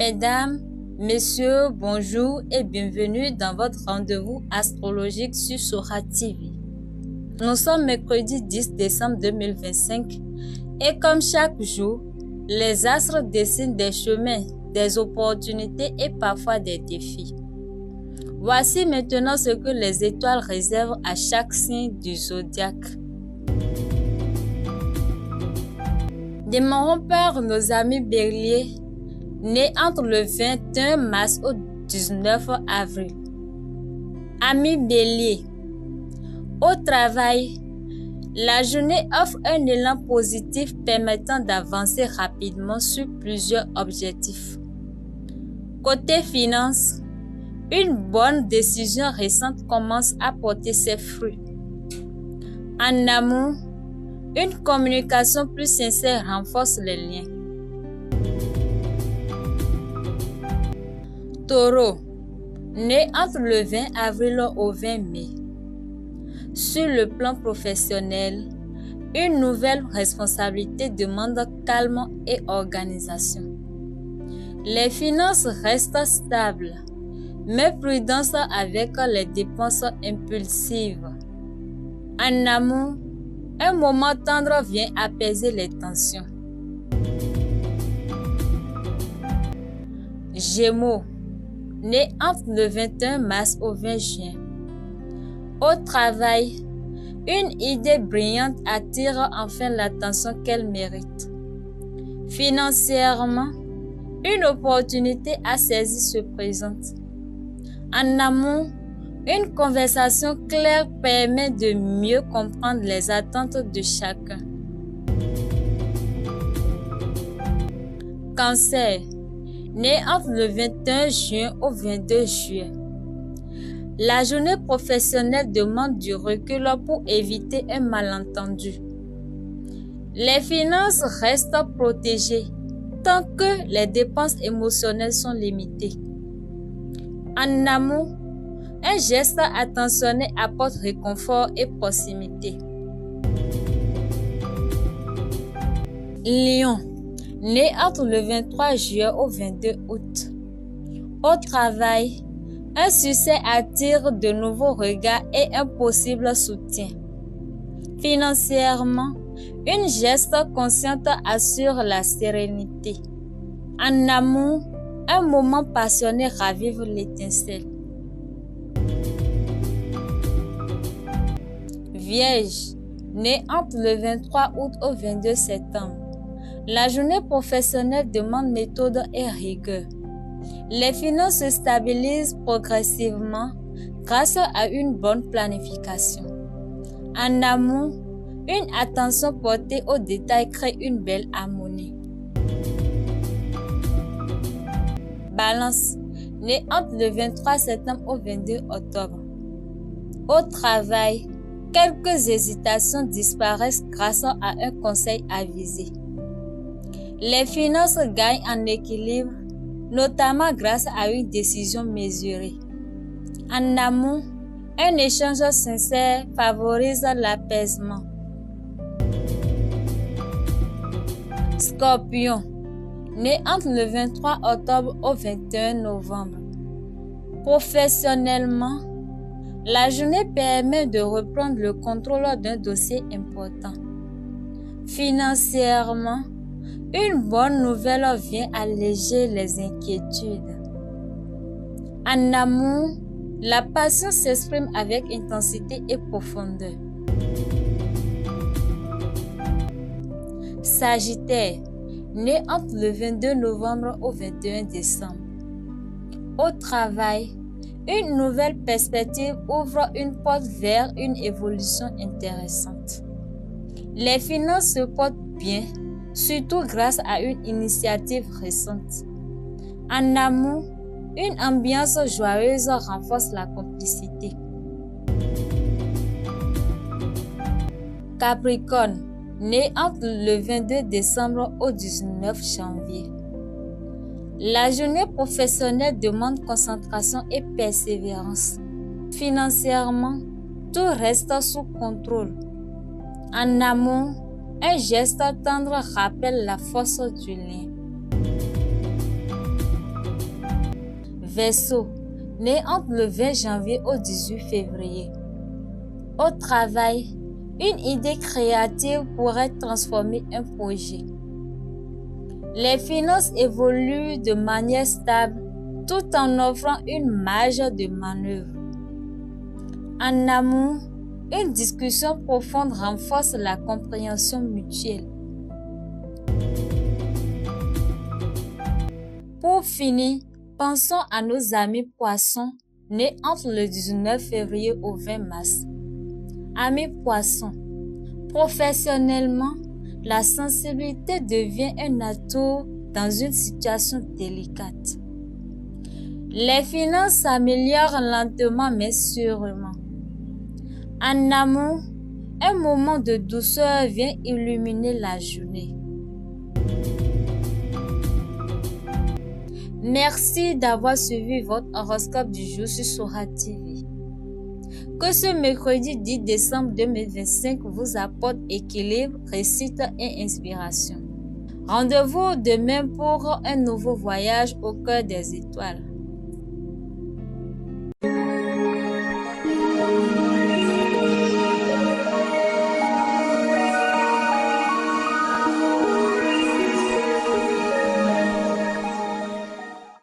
Mesdames, Messieurs, bonjour et bienvenue dans votre rendez-vous astrologique sur Sora TV. Nous sommes mercredi 10 décembre 2025 et comme chaque jour, les astres dessinent des chemins, des opportunités et parfois des défis. Voici maintenant ce que les étoiles réservent à chaque signe du zodiaque. Démarrons par nos amis Bélier, nés entre le 21 mars au 19 avril. Amis Bélier, au travail, la journée offre un élan positif permettant d'avancer rapidement sur plusieurs objectifs. Côté finances, une bonne décision récente commence à porter ses fruits. En amour, une communication plus sincère renforce les liens. Taureau, né entre le 20 avril au 20 mai. Sur le plan professionnel, une nouvelle responsabilité demande calme et organisation. Les finances restent stables, mais prudence avec les dépenses impulsives. En amour, un moment tendre vient apaiser les tensions. Gémeaux, né entre le 21 mars au 20 juin. Au travail, une idée brillante attire enfin l'attention qu'elle mérite. Financièrement, une opportunité à saisir se présente. En amour, une conversation claire permet de mieux comprendre les attentes de chacun. Cancer, né entre le 21 juin au 22 juillet. La journée professionnelle demande du recul pour éviter un malentendu. Les finances restent protégées tant que les dépenses émotionnelles sont limitées. En amour, un geste attentionné apporte réconfort et proximité. Lion, né entre le 23 juillet au 22 août. Au travail, un succès attire de nouveaux regards et un possible soutien. Financièrement, une geste consciente assure la sérénité. En amour, un moment passionné ravive l'étincelle. Vierge, né entre le 23 août au 22 septembre. La journée professionnelle demande méthode et rigueur. Les finances se stabilisent progressivement grâce à une bonne planification. En amour, une attention portée aux détails crée une belle harmonie. Balance, né entre le 23 septembre au 22 octobre. Au travail, quelques hésitations disparaissent grâce à un conseil avisé. Les finances gagnent en équilibre, notamment grâce à une décision mesurée. En amour, un échange sincère favorise l'apaisement. Scorpion, né entre le 23 octobre au 21 novembre. Professionnellement, la journée permet de reprendre le contrôle d'un dossier important. Financièrement, une bonne nouvelle vient alléger les inquiétudes. En amour, la passion s'exprime avec intensité et profondeur. Sagittaire, né entre le 22 novembre au 21 décembre. Au travail, une nouvelle perspective ouvre une porte vers une évolution intéressante. Les finances se portent bien, surtout grâce à une initiative récente. En amour, une ambiance joyeuse renforce la complicité. Capricorne, né entre le 22 décembre au 19 janvier. La journée professionnelle demande concentration et persévérance. Financièrement, tout reste sous contrôle. En amour, un geste tendre rappelle la force du lien. Verseau, né entre le 20 janvier au 18 février. Au travail, une idée créative pourrait transformer un projet. Les finances évoluent de manière stable tout en offrant une marge de manœuvre. En amour, une discussion profonde renforce la compréhension mutuelle. Pour finir, pensons à nos amis poissons nés entre le 19 février au 20 mars. Amis poissons, professionnellement, la sensibilité devient un atout dans une situation délicate. Les finances s'améliorent lentement mais sûrement. En amour, un moment de douceur vient illuminer la journée. Merci d'avoir suivi votre horoscope du jour sur Sora TV. Que ce mercredi 10 décembre 2025 vous apporte équilibre, réussite et inspiration. Rendez-vous demain pour un nouveau voyage au cœur des étoiles.